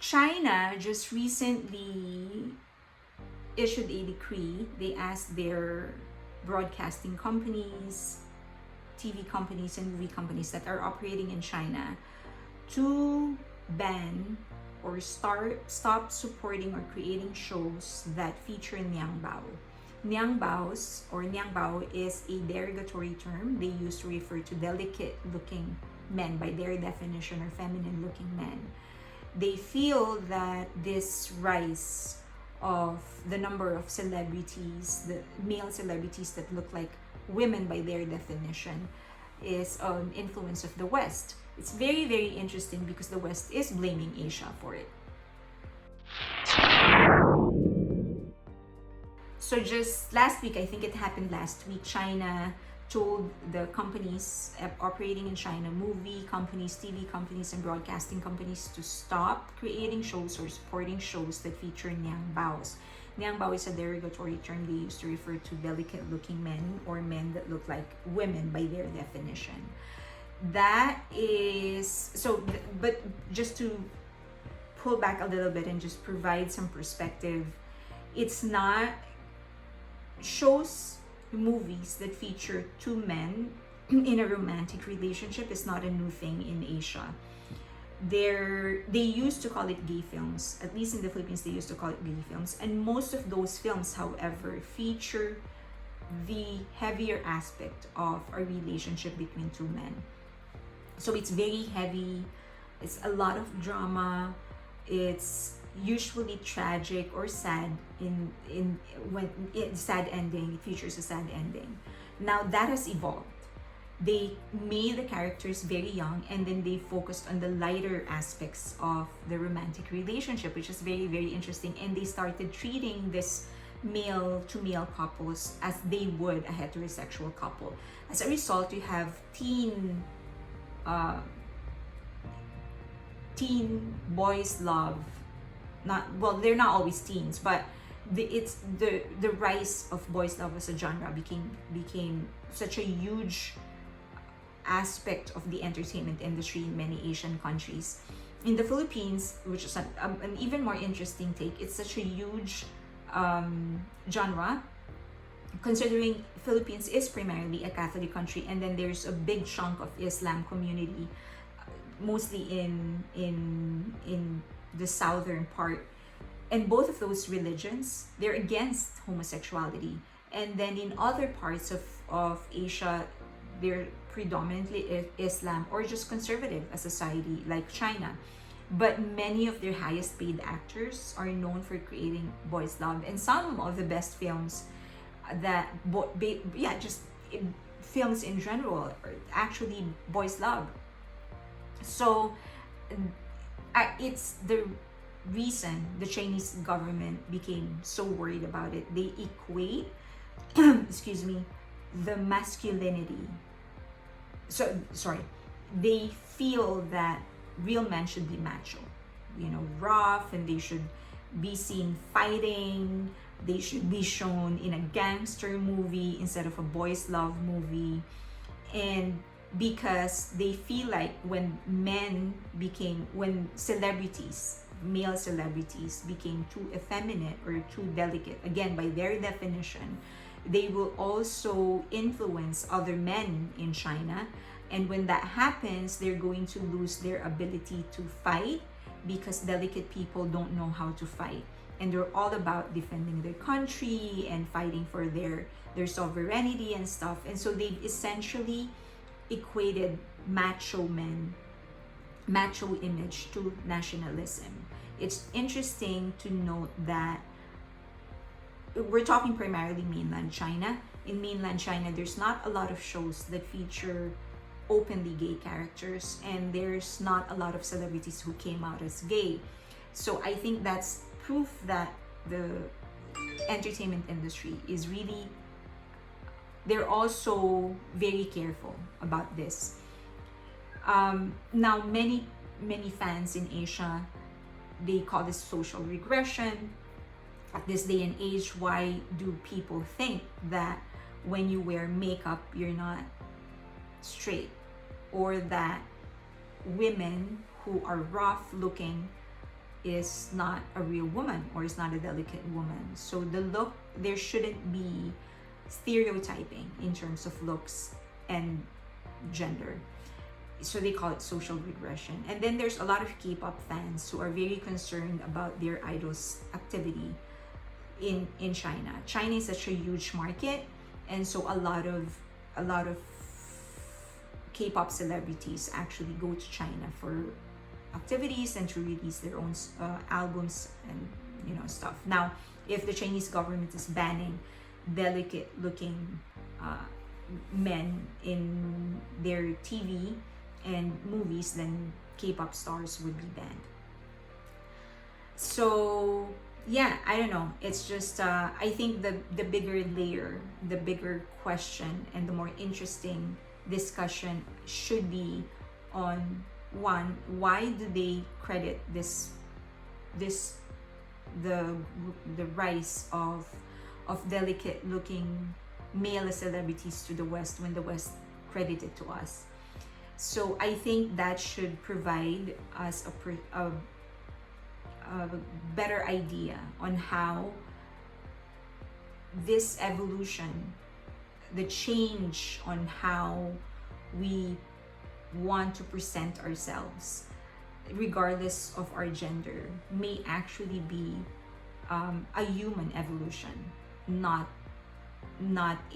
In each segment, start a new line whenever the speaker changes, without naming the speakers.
China just recently issued a decree. They asked their broadcasting companies, TV companies, and movie companies that are operating in China to ban or stop supporting or creating shows that feature Nyangbao. Nyangbao is a derogatory term they use to refer to delicate looking men by their definition, or feminine looking men. They feel that this rise of the number of celebrities, the male celebrities that look like women by their definition, is an influence of the West. It's very, very interesting because the West is blaming Asia for it. So just last week, I think it happened last week, China told the companies operating in China, movie companies, TV companies, and broadcasting companies, to stop creating shows or supporting shows that feature Nyangbaos. Nyangbao is a derogatory term they use to refer to delicate looking men or men that look like women by their definition. That is so, but just to pull back a little bit and just provide some perspective, it's not shows, movies that feature two men in a romantic relationship is not a new thing in Asia. They used to call it gay films. At least in the Philippines, they used to call it gay films. And most of those films, however, feature the heavier aspect of a relationship between two men. So it's very heavy. It's a lot of drama. It's usually tragic or sad when it's sad ending. It features a sad ending. Now that has evolved. They made the characters very young, and then they focused on the lighter aspects of the romantic relationship, which is very, very interesting. And they started treating this male to male couples as they would a heterosexual couple. As a result, you have teen boys love. They're not always teens, but the rise of boys love as a genre became such a huge aspect of the entertainment industry in many Asian countries. In the Philippines, which is an even more interesting take, it's such a huge genre, considering Philippines is primarily a Catholic country, and then there's a big chunk of Islam community, mostly in the southern part. And both of those religions, they're against homosexuality. And then in other parts of Asia, they're predominantly Islam or just conservative, a society like China. But many of their highest paid actors are known for creating boys love, and some of the best films films in general are actually boys love. So it's the reason the Chinese government became so worried about it. They equate the masculinity. They feel that real men should be macho, rough, and they should be seen fighting. They should be shown in a gangster movie instead of a boys love movie. And because they feel like when male celebrities became too effeminate or too delicate, again by their definition, they will also influence other men in China. And when that happens, they're going to lose their ability to fight, because delicate people don't know how to fight. And they're all about defending their country and fighting for their sovereignty and stuff. And so they've essentially equated macho image to nationalism. It's interesting to note that we're talking primarily mainland China. In mainland China, there's not a lot of shows that feature openly gay characters, and there's not a lot of celebrities who came out as gay. So I think that's proof that the entertainment industry is really, they're also very careful about this. Now many fans in Asia, they call this social regression. At this day and age, why do people think that when you wear makeup you're not straight, or that women who are rough looking is not a real woman or is not a delicate woman. So the look, there shouldn't be stereotyping in terms of looks and gender. So they call it social regression. And then there's a lot of K-pop fans who are very concerned about their idols' activity in China. China is such a huge market, and so a lot of K-pop celebrities actually go to China for activities and to release their own albums and stuff. Now, if the Chinese government is banning delicate-looking men in their TV and movies, then K-pop stars would be banned. So yeah, I don't know. It's just I think the bigger layer, the bigger question, and the more interesting discussion should be on, one, why do they credit the rise of delicate looking male celebrities to the West when the West credited to us? So I think that should provide us a better idea on how this evolution, the change on how we want to present ourselves, regardless of our gender, may actually be a human evolution, not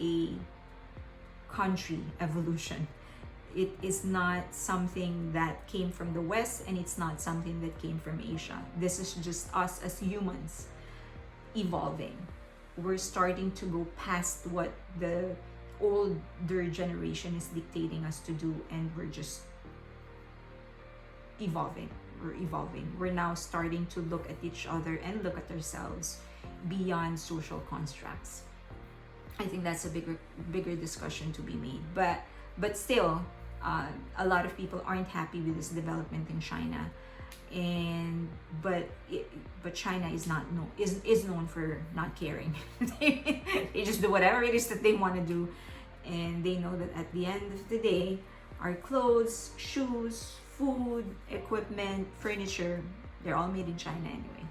a country evolution. It is not something that came from the West, and it's not something that came from Asia. This is just us as humans evolving. We're starting to go past what the older generation is dictating us to do, and we're just evolving. We're now starting to look at each other and look at ourselves beyond social constructs. I think that's a bigger discussion to be made. But still, a lot of people aren't happy with this development in China, but China is known for not caring. They just do whatever it is that they want to do, and they know that at the end of the day, our clothes, shoes, food, equipment, furniture, they're all made in China anyway.